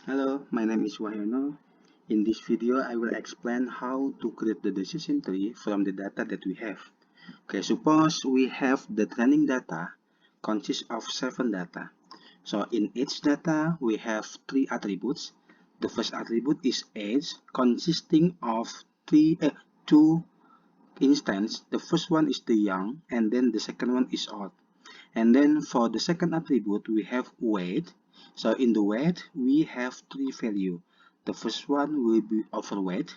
Hello, my name is Wahyono. In this video, I will explain how to create the decision tree from the data that we have. Okay, suppose we have the training data consists of 7 data. So in each data, we have 3 attributes. The first attribute is age, consisting of 2 instances. The first one is the young, and then the second one is old. And then for the second attribute, we have weight. So in the weight, we have 3 values. The first one will be overweight,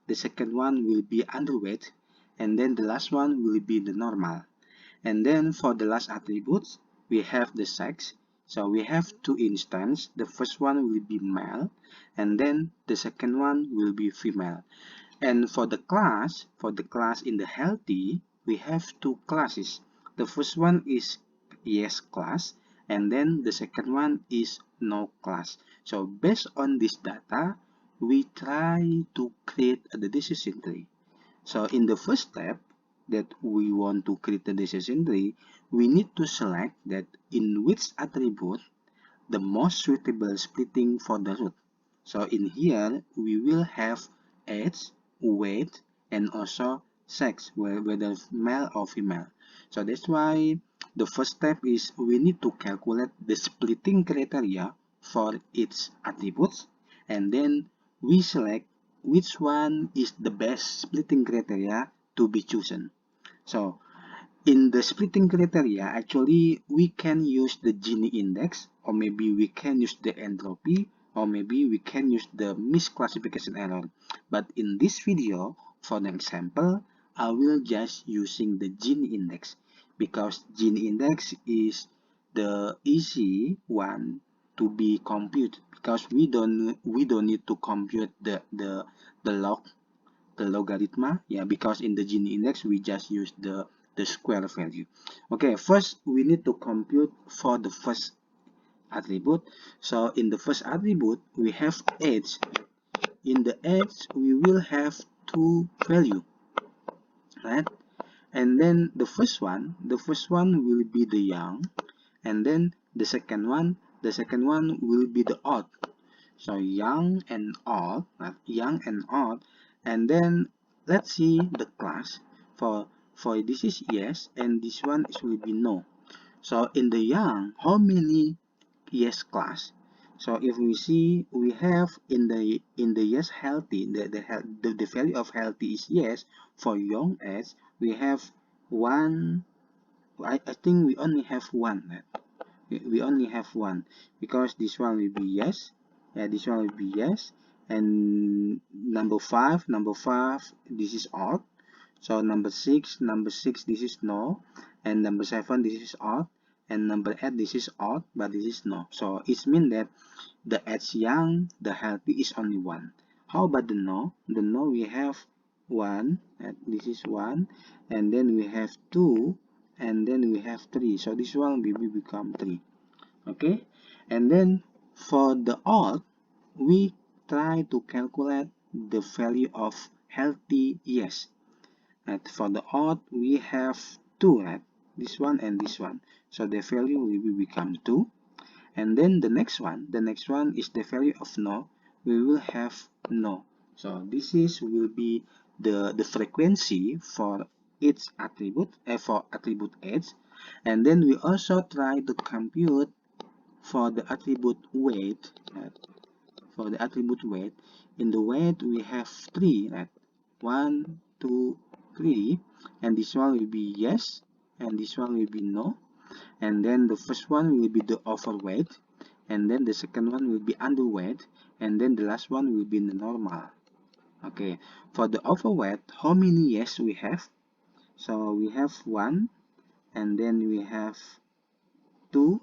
the second one will be underweight, and then the last one will be the normal. And then for the last attributes, we have the sex. So we have 2 instances. The first one will be male, and then the second one will be female. And for the class in the healthy, we have 2 classes. The first one is yes class, and then the second one is no class. So based on this data, we try to create the decision tree. So in the first step that we want to create the decision tree, we need to select that in which attribute the most suitable splitting for the root. So in here, we will have age, weight, and also sex, whether male or female. So that's why the first step is we need to calculate the splitting criteria for each attributes, and then we select which one is the best splitting criteria to be chosen. So in the splitting criteria, actually, we can use the Gini index, or maybe we can use the entropy, or maybe we can use the misclassification error. But in this video, for the example, I will just using the Gini index, because Gini index is the easy one to be computed, because we don't need to compute the log, the logarithm. Yeah, because in the Gini index we just use the square value. Okay, first we need to compute for the first attribute. So in the first attribute we have age. In the age we will have 2 value, right? And then the first one will be the young, and then the second one will be the old. So young and old, right? Young and old. And then let's see the class. For this is yes, and this one is will be no. So in the young, how many yes class? So if we see, we have in the yes healthy, the value of healthy is yes. For young age, we have one. I think we only have one, right? We only have one, because this one will be yes. Yeah, this one will be yes. And number five, this is odd. So number six, this is no. And number seven, this is odd. And number eight, this is odd, but this is no. So it means that the age young, the healthy is only one. How about the no? The no, we have one, and this is one, and then we have two, and then we have three. So this one will become three. Okay, and then for the odd, we try to calculate the value of healthy yes. And for the odd, we have two, right? This one and this one. So the value will become 2. And then the next one is the value of no. We will have no. So this is will be the frequency for each attribute, for attribute age. And then we also try to compute for the attribute weight. For the attribute weight, in the weight we have 3, right? 1, 2, 3, and this one will be yes, and this one will be no. And then the first one will be the overweight, and then the second one will be underweight, and then the last one will be the normal. Okay, for the overweight, how many yes we have? So we have 1, and then we have 2,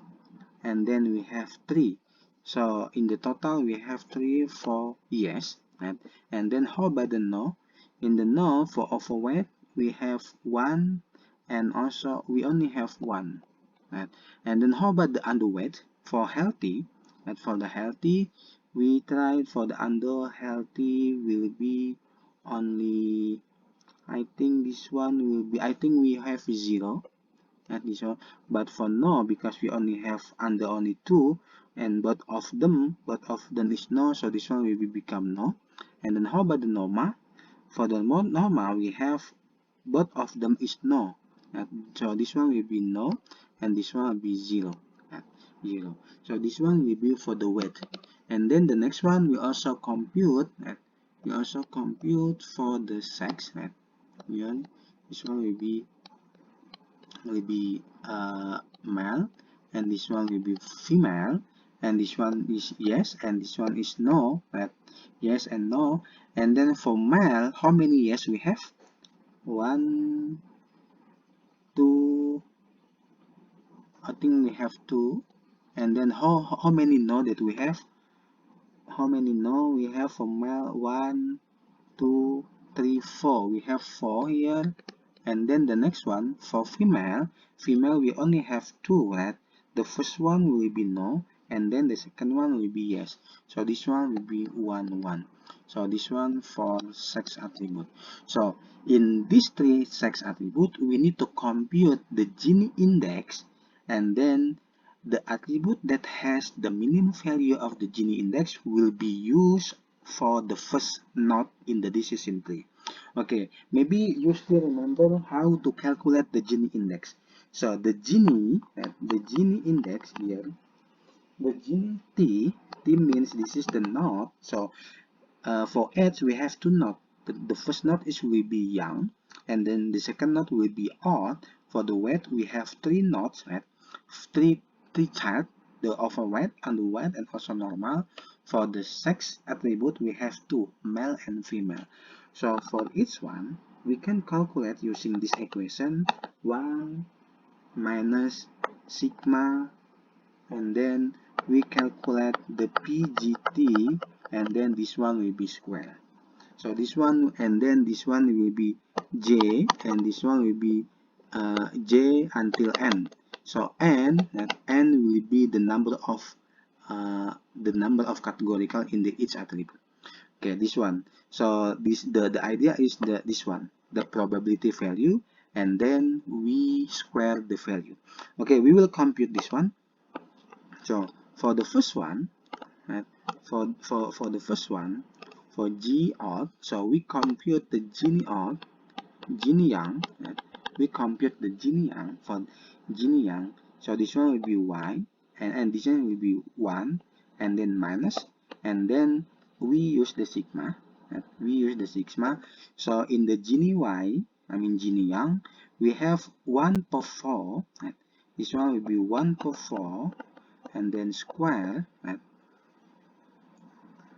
and then we have 3. So in the total we have 3, 4 yes, right? And then how about the no? In the no, for overweight we have 1, and also we only have 1, right? And then how about the underweight? For healthy, right? For the healthy, we tried for the under healthy will be only, I think this one will be, I think we have 0 at this one. But for no, because we only have under only 2, and both of them is no, so this one will become no. And then how about the normal? For the normal, we have both of them is no. So this one will be no, and this one will be 0. 0. So this one will be for the weight. And then the next one we also compute. For the sex. Yeah, this one will be male, and this one will be female, and this one is yes, and this one is no. Yes and no. And then for male, how many yes we have? 1, 2, I think we have 2. And then how many no that we have? How many no we have for male? 1, 2, 3, 4. We have 4 here. And then the next one for female we only have 2, right? The first one will be no, and then the second one will be yes. So this one will be 1, 1. So this one for sex attribute. So in these 3 sex attribute, we need to compute the Gini index, and then the attribute that has the minimum value of the Gini index will be used for the first node in the decision tree. Okay, maybe you still remember how to calculate the Gini index. So the Gini index here, the Gini T means this is the node. So for edge we have 2 nodes. The first node will be young, and then the second node will be odd. For the weight we have 3 nodes, right? Three child, the overweight, underweight, and also normal. For the sex attribute we have 2, male and female. So for each one we can calculate using this equation 1 minus sigma, and then we calculate the PGT, and then this one will be square. So this one, and then this one will be J, and this one will be J until N. So N will be the number of categorical in the each attribute. Okay, this one. So the idea is this one, the probability value, and then we square the value. Okay, we will compute this one. So for the first one, right, for the first one, for G odd, so we compute the Gini odd, Gini young, right? We compute the Gini young for Gini young. So this one will be Y, and this one will be 1, and then minus, and then we use the sigma. Right? We use the sigma. So in the Gini Y, Gini young, we have 1 per 4. Right? This one will be 1 per 4, and then square, right?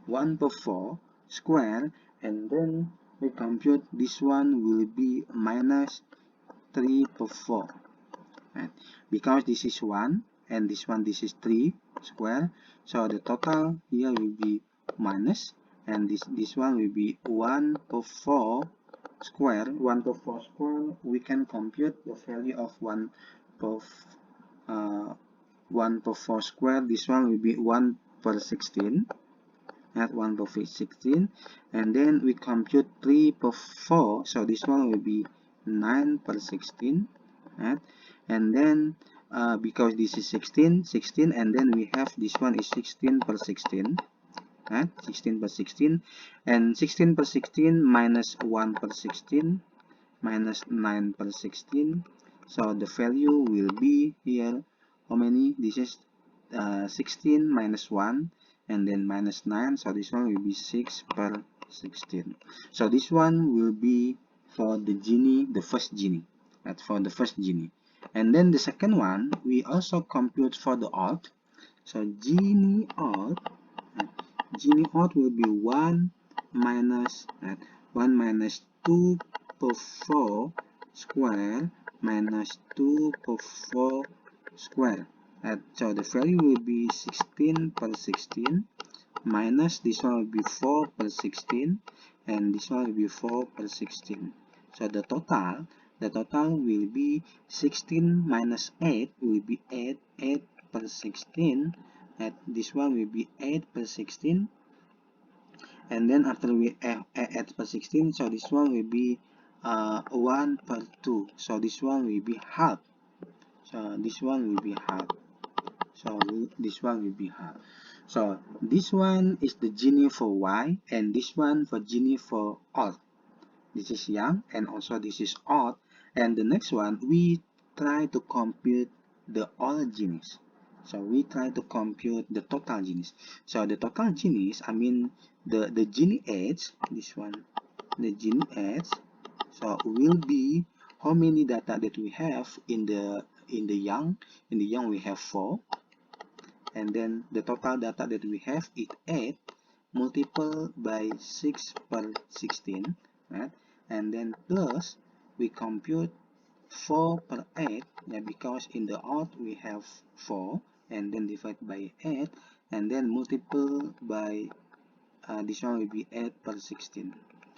1 per 4 square, and then we compute this one will be minus 3 per 4, right? Because this is 1 and this is 3 square, so the total here will be minus, and this one will be 1 per 4 square. 1 per 4 square, we can compute the value of 1 per 4 square. This one will be 1 per 16, at 1 per 16, and then we compute 3 per 4, so this one will be 9 per 16, right? And then because this is 16, and then we have this one is 16 per 16, right? 16 per 16, and 16 per 16 minus 1 per 16 minus 9 per 16, so the value will be here, how many? This is 16 minus 1, and then minus 9, so this one will be 6 per 16. So this one will be for the Gini, the first Gini. That's for the first Gini. And then the second one, we also compute for the odd. So Gini odd will be 1 minus 2 per 4 square minus 2 per 4 square. So the value will be 16 per 16 minus this one will be 4 per 16, and this one will be 4 per 16. So the total will be 16 minus 8 will be 8 per 16, and this one will be 8 per 16, and then after we add per 16, so this one will be 1 per 2, so this one will be half. So this one will be half. So this one will be half. So this one is the Gini for Y, and this one for Gini for odd. This is young, and also this is odd. And the next one, we try to compute the all Ginis. So we try to compute the total Ginis. So the total Ginis, I mean the Gini age, this one, the Gini age, so will be how many data that we have in the young. In the young we have 4, and then the total data that we have is 8 multiplied by 6 per 16, right? And then plus we compute 4 per 8, yeah, because in the odd we have 4, and then divide by 8, and then multiple by this one will be 8 per 16.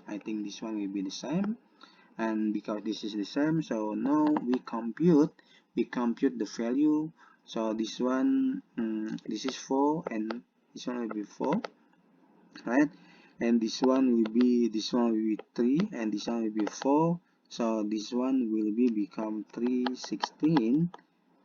I think this one will be the same, and because this is the same, so now we compute the value. So this one, this is 4, and this one will be 4, right? And this one will be 3, and this one will be 4. So this one will be become 316,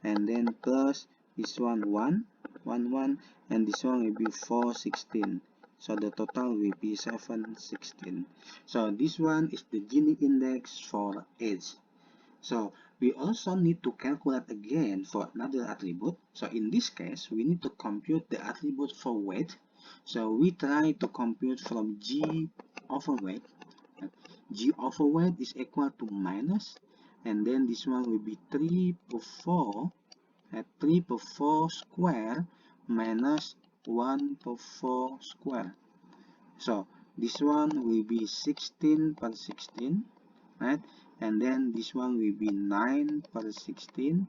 and then plus this one 1, 1, 1, and this one will be 416. So the total will be 716. So this one is the Gini index for age. So we also need to calculate again for another attribute. So in this case, we need to compute the attribute for weight. So we try to compute from G over weight. G over weight is equal to minus, and then this one will be 3 per 4 at 3 per 4 square minus 1 per 4 square. So this one will be 16 per 16, right? And then this one will be 9 per 16,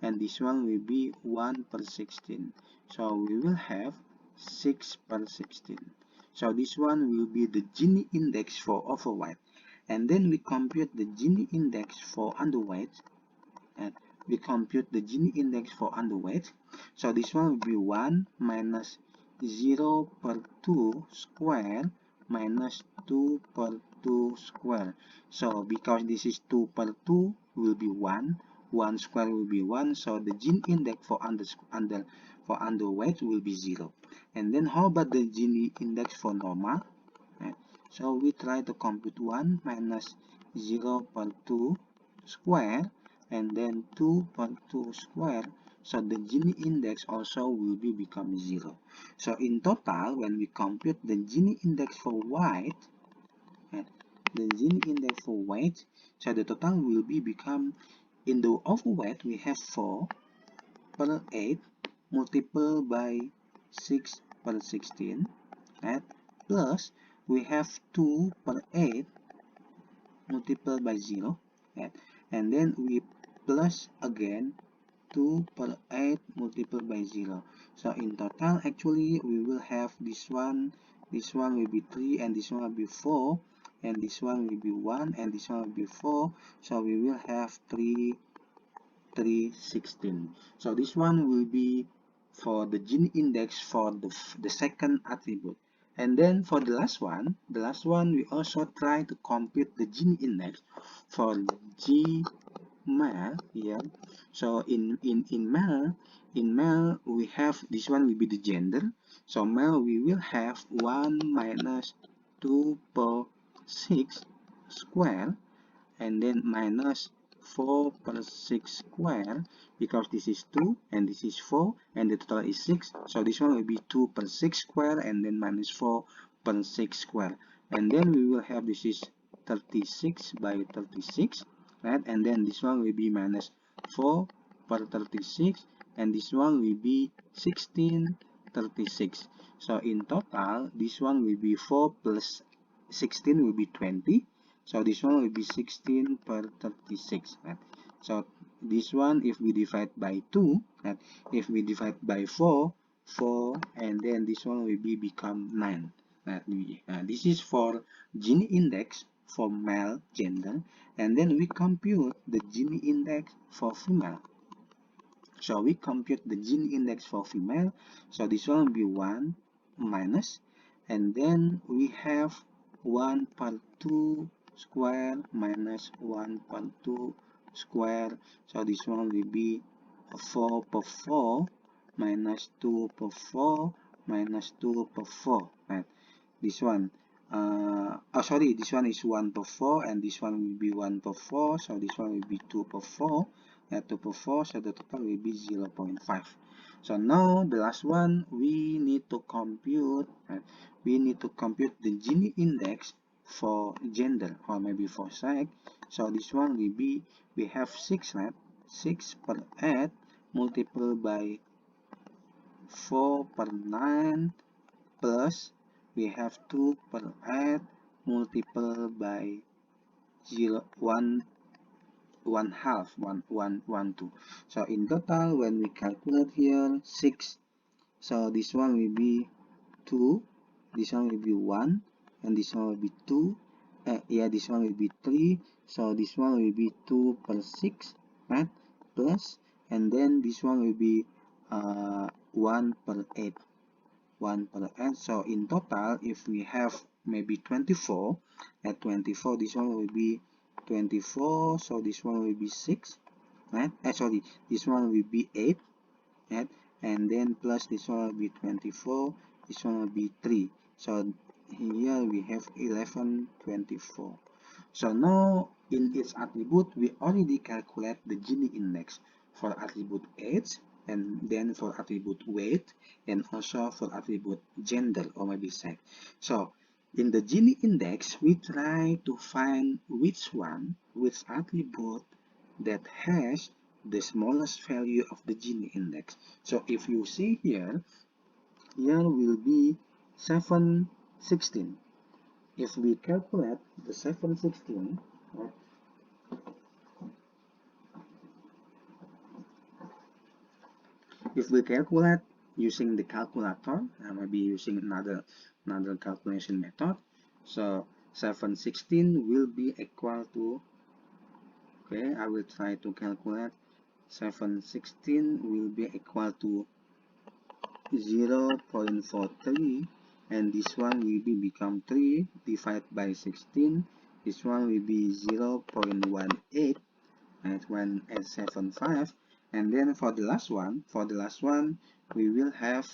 and this one will be 1 per 16. So we will have 6 per 16. So this one will be the Gini index for overweight. And then we compute the Gini index for underweight, and we compute the Gini index for underweight. So this one will be 1 minus 0 per 2 square minus 2 per 2 square. So because this is 2 per 2 will be 1, 1 square will be 1, so the Gini index for underweight will be 0. And then how about the Gini index for normal? Right. So we try to compute 1 minus 0 per 2 square, and then 2 per 2 square. So the Gini index also will be become 0. So in total, when we compute the Gini index for weight, right, the Gini index for weight, so the total will be become, in the overweight we have 4 per 8 multiplied by 6 per 16, right, plus we have 2 per 8 multiplied by 0, right, and then we plus again 2 per 8 multiplied by 0. So in total, actually, we will have this one will be 3, and this one will be 4, and this one will be 1, and this one will be 4. So we will have 316. So this one will be for the Gini index for the second attribute. And then for the last one we also try to compute the Gini index for G male here. So in male we have this one will be the gender. So male we will have 1 minus 2 per 6 square, and then minus 4 per 6 square, because this is 2 and this is 4 and the total is 6. So this one will be 2 per 6 square, and then minus 4 per 6 square, and then we will have this is 36 by 36, right? And then this one will be minus 4 per 36, and this one will be 16/36. So in total, this one will be 4 plus 16 will be 20. So this one will be 16 per 36, right? So this one, if we divide by 2, right? If we divide by 4, 4, and then this one will be become 9. Right? This is for Gini index for male gender, and then we compute the Gini index for female. So we compute the Gini index for female. So this one will be 1 minus, and then we have 1 per 2 square minus 1 per 2 square. So this one will be 4 per 4 minus 2 per 4 minus 2 per 4, right? This one, sorry, this one is 1 per 4 and this one will be 1 per 4, so this one will be 2 per 4, 2 per 4, so the total will be 0.5. So now the last one, we need to compute, right? We need to compute the Gini index for gender or maybe for sex. So this one will be, we have 6, right? 6 per 8 multiplied by 4 per 9 plus we have 2 per 8 multiplied by 0 1 1 half 1 1 1 2. So in total when we calculate here 6, so this one will be 2, this one will be 1, and this one will be 2, yeah, this one will be 3, so this one will be 2 per 6, right, plus, and then this one will be 1 per 8, 1 per 8. So in total, if we have maybe 24, at 24, this one will be 24, so this one will be 6, right? Sorry, this one will be 8, right? And then plus this one will be 24, this one will be 3. So here we have 11, 24. So now in its attribute, we already calculate the Gini index for attribute age, and then for attribute weight, and also for attribute gender or maybe sex. So in the Gini index, we try to find which attribute that has the smallest value of the Gini index. So if you see here will be 716. If we calculate the 716, right, if we calculate using the calculator, maybe using another calculation method, so 716 will be equal to, okay, I will try to calculate 716 will be equal to 0.43, and this one will be become 3 divided by 16. This one will be 0.18, at 1875, and then for the last one, we will have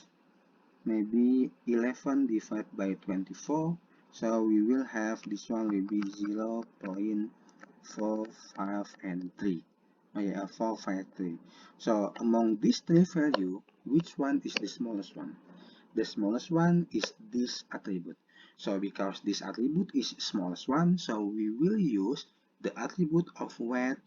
maybe 11 divided by 24, so we will have this one will be 0.45 and 3. Oh yeah, 453. So among these three values, which one is the smallest one? The smallest one is this attribute. So because this attribute is smallest one, so we will use the attribute of weight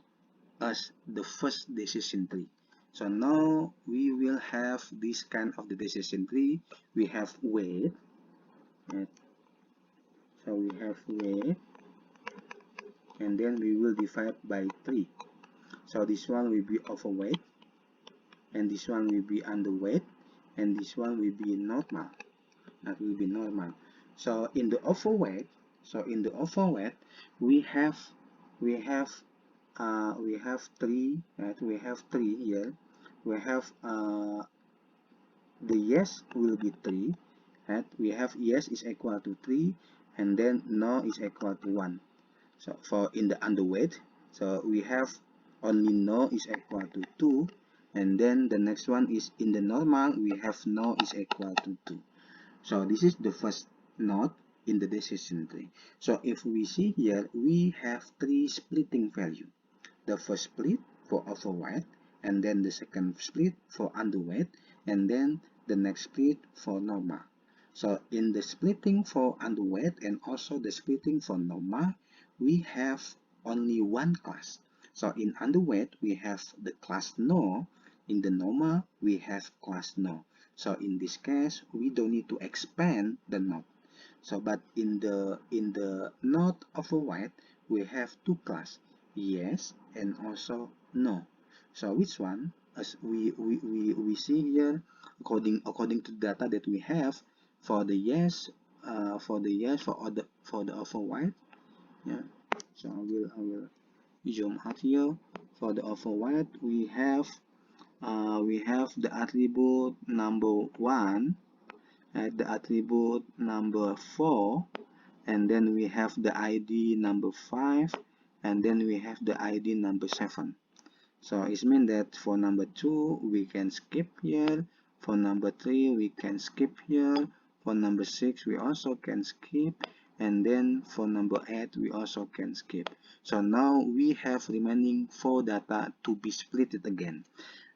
as the first decision tree. So now we will have this kind of the decision tree. We have weight, right? So we have weight, and then we will divide by 3. So this one will be overweight, and this one will be underweight, and this one will be normal. That will be normal. So in the overweight, we have we have we have 3, right? We have 3 here. We have the yes will be 3, right? We have yes is equal to 3, and then no is equal to 1. So for in the underweight, so we have only no is equal to 2, and then the next one is in the normal, we have no is equal to 2. So this is the first node in the decision tree. So if we see here, we have 3 splitting value. The first split for overweight, and then the second split for underweight, and then the next split for normal. So in the splitting for underweight and also the splitting for normal, we have only one class. So in underweight, we have the class no. In the normal, we have class no. So in this case, we don't need to expand the node. So but in the node overweight, we have two class, yes and also no. So which one? As we see here, according to the data that we have, for the yes, for the overweight, yeah. So I will zoom out here. For the overweight, we have the attribute number 1, the attribute number 4, and then we have the ID number 5, and then we have the ID number 7. So it means that for number 2 we can skip here, For number 3, we can skip here. For number 6, we also can skip. And then for number 8, we also can skip. So now we have remaining 4 data to be split it again.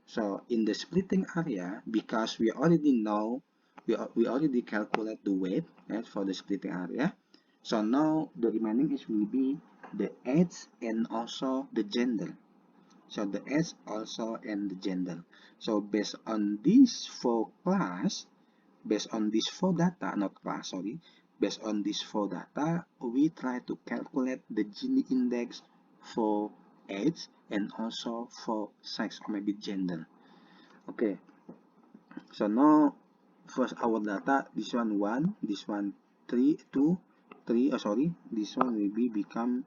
So in the splitting area, because we already know, we already calculate the weight, right, for the splitting area. So now the remaining is will be the age and also the gender. So the age also and the gender. So based on these 4 class, based on these 4 data, not class, sorry, based on these 4 data, we try to calculate the Gini index for age and also for sex or maybe gender. Okay, so now first our data, this one 1, this one 3, 2, 3, oh sorry, this one will be become,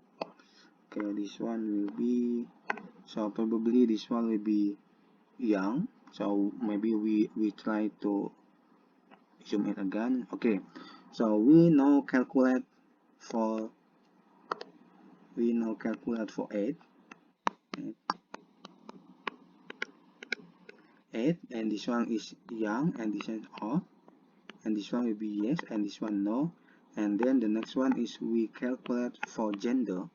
okay, this one will be, so probably this one will be young, so maybe we try to zoom in again. Okay, so we now calculate for 8, 8, and this one is young, and this one is old, and this one will be yes, and this one no. And then the next one is we calculate for gender,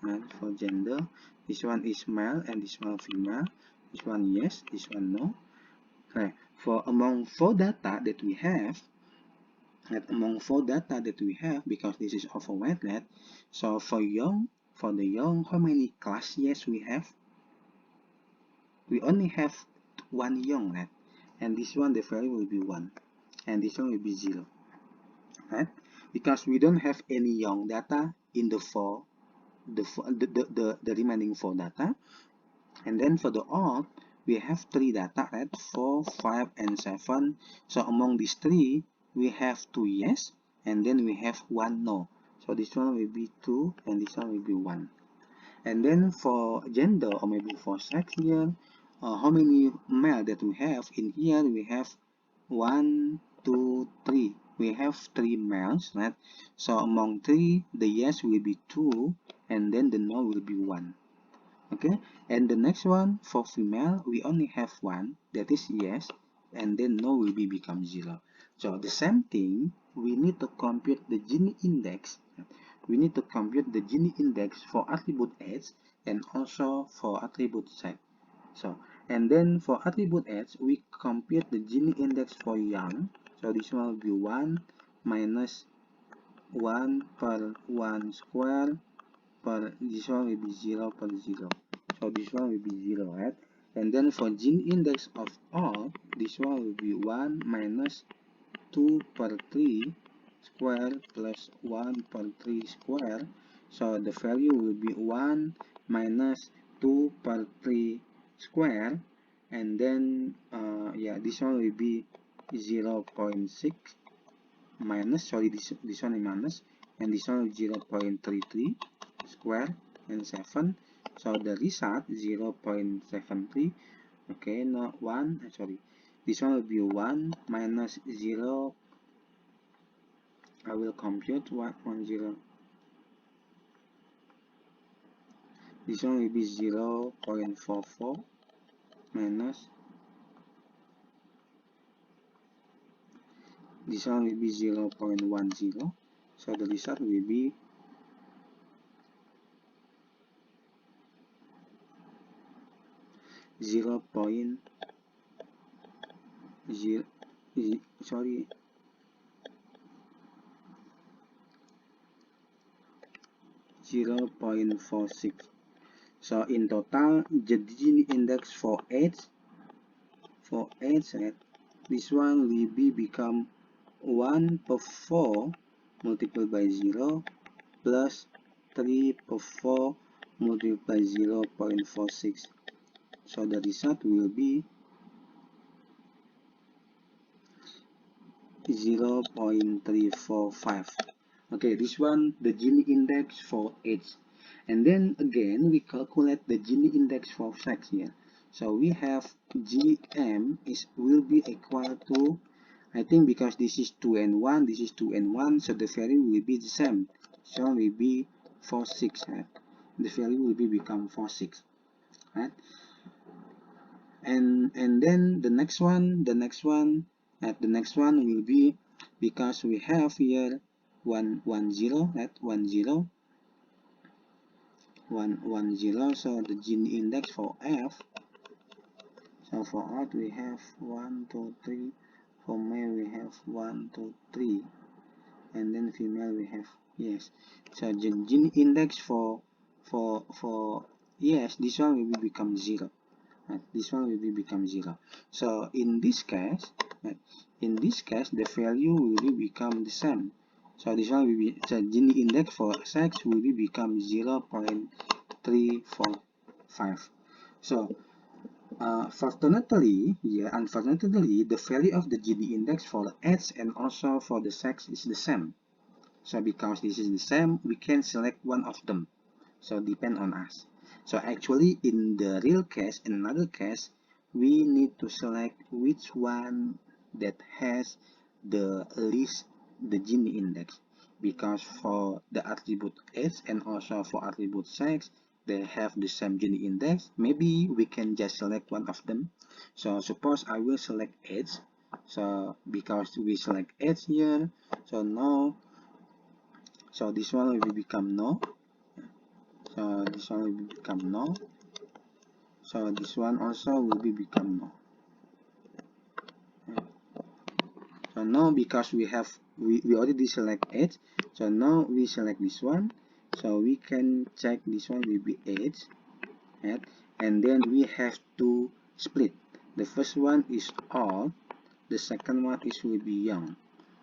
and for gender, this one is male and this one female, this one yes, this one no. Okay, for among 4 data that we have, because this is of a wavelet, so for the young, how many class yes we have? We only have 1 young, right? And this one the value will be 1, and this one will be 0, right? Because we don't have any young data in the remaining 4 data. And then for the odd, we have 3 data, right? 4, 5, and 7. So among these 3, we have 2 yes, and then we have 1 no. So this one will be 2, and this one will be 1. And then for gender, or maybe for sex here, how many male that we have? In here, we have 1, 2, 3. We have 3 males, right? So among 3, the yes will be 2, and then the no will be 1. Okay, and the next one for female, we only have 1, that is yes, and then no will be become 0. So the same thing, we need to compute the Gini index. We need to compute the Gini index for attribute age and also for attribute sex. So, and then for attribute age, we compute the Gini index for young. So this one will be 1 minus 1 per 1 square per, this one will be 0 per 0. So this one will be 0, right? And then for Gini index of all, this one will be 1 minus 2 per 3 square plus 1 per 3 square. So the value will be 1 minus 2 per 3 square. And then, yeah, this one will be 0 0.6 minus, sorry, this one is minus, and this one is 0.33 square and 7. So the result 0.73. Okay, no 1, sorry, this one will be 1 minus 0. I will compute 110. This one will be 0.44 minus, this one will be 0.10. So the result will be 0.0, sorry, 0.46. So in total, the Gini index for age, this one will be become 1 per 4 multiplied by 0 plus 3 per 4 multiplied by 0.46. So the result will be 0.345. Okay, this one, the Gini index for age. And then again, we calculate the Gini index for sex here. So we have GM will be equal to, I think because this is 2 and 1, this is 2 and 1, so the value will be the same. So will be 46, right? The value will be become 46, right? and then the next one will be, because we have here 110 at 110, so the Gini index for F, so for odd we have 1 2 3, for male we have 1 2 3, and then female we have yes. So the Gini index for yes, this one will become 0. This one will become 0. So in this case, the value will become the same. So this one will be, so Gini index for sex will become 0.345. So unfortunately, the value of the Gini index for the age and also for the sex is the same. So because this is the same, we can select one of them. So depend on us. So actually in the real case, in another case, we need to select which one that has the least the Gini index, because for the attribute age and also for attribute sex, they have the same Gini index. Maybe we can just select one of them. So suppose I will select age. So because we select age here, so now, so this one will become no. So this one will become no. So this one also will become no. So now because we already select 8, so now we select this one. So we can check this one will be 8, right? And then we have to split. The first one is odd, the second one is will be young.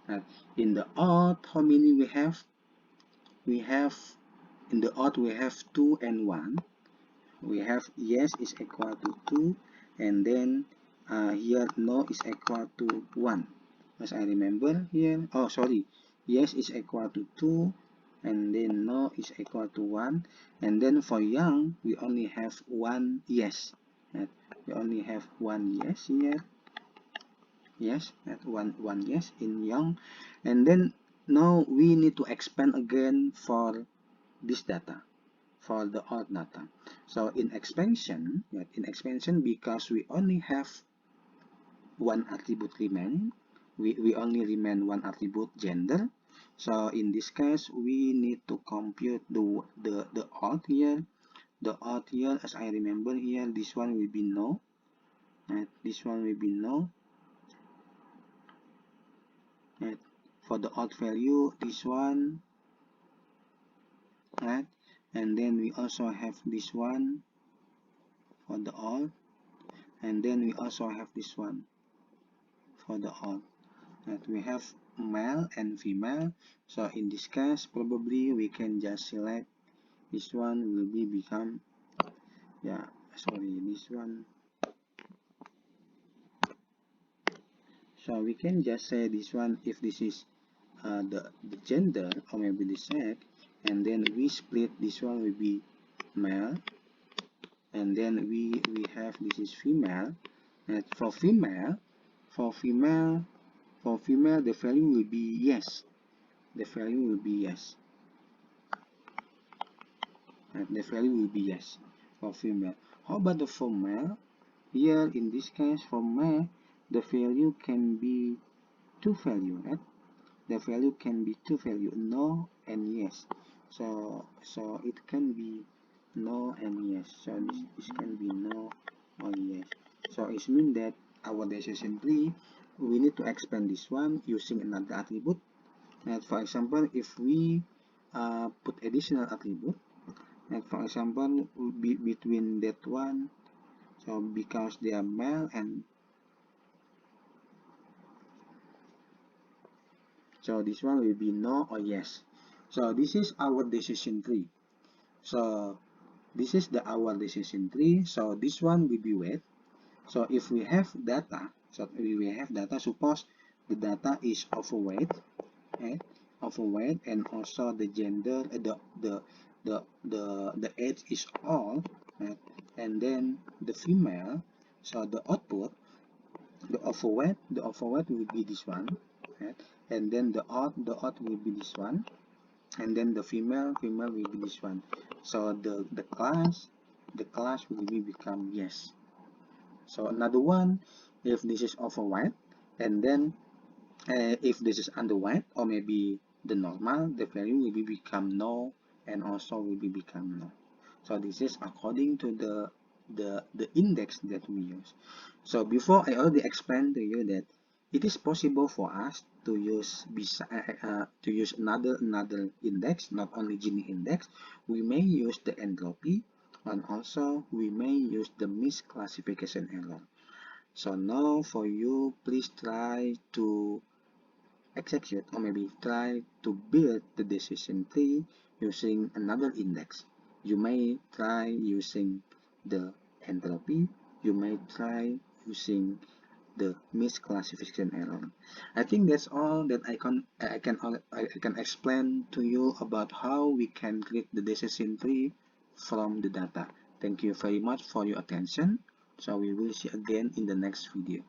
Right? In the odd, how many we have? In the odd we have 2 and 1. We have yes is equal to 2, and then here no is equal to 1. As I remember here, oh sorry, yes is equal to 2, and then no is equal to 1, and then for young we only have one yes. Right? We only have one yes here. Yes, that one yes in young, and then now we need to expand again for this data, for the odd data. So in expansion, because we only have one attribute remaining, we only remain one attribute gender. So in this case, we need to compute the odd here. The odd here, as I remember here, this one will be no. Right? This one will be no. Right? For the odd value, this one, right? And then we also have this one for the odd, and then we also have this one for the odd. That we have male and female. So in this case, probably we can just select this one will become, yeah, sorry, this one. So we can just say this one, if this is the gender or maybe the sex, and then we split, this one will be male, and then we have this is female. And for female, the value will be yes. The value will be yes. And the value will be yes for female. How about the for male? Here in this case for male, the value can be two value, right? The value can be two value, no and yes. So it can be no and yes. So this can be no or yes. So it means that our decision tree, we need to expand this one using another attribute. And for example, if we put additional attribute, and for example, between that one, so because they are male, and so this one will be no or yes. So this is our decision tree. So this is our decision tree. So this one will be weight. So if we have data, suppose the data is overweight, right? Overweight, and also the gender, the age is all, right? And then the female. So the output, the overweight will be this one, right? And then the odd will be this one, and then the female will be this one. So the class will become yes. So another one, if this is overweight, and then if this is underweight, or maybe the normal, the value will be become no, and also will be become no. So this is according to the index that we use. So before, I already explained to you that it is possible for us to use another index, not only Gini index. We may use the entropy, and also we may use the misclassification error. So now for you, please try to execute, or maybe try to build the decision tree using another index. You may try using the entropy. You may try using the misclassification error. I think that's all that I can explain to you about how we can create the decision tree from the data. Thank you very much for your attention. So we will see again in the next video.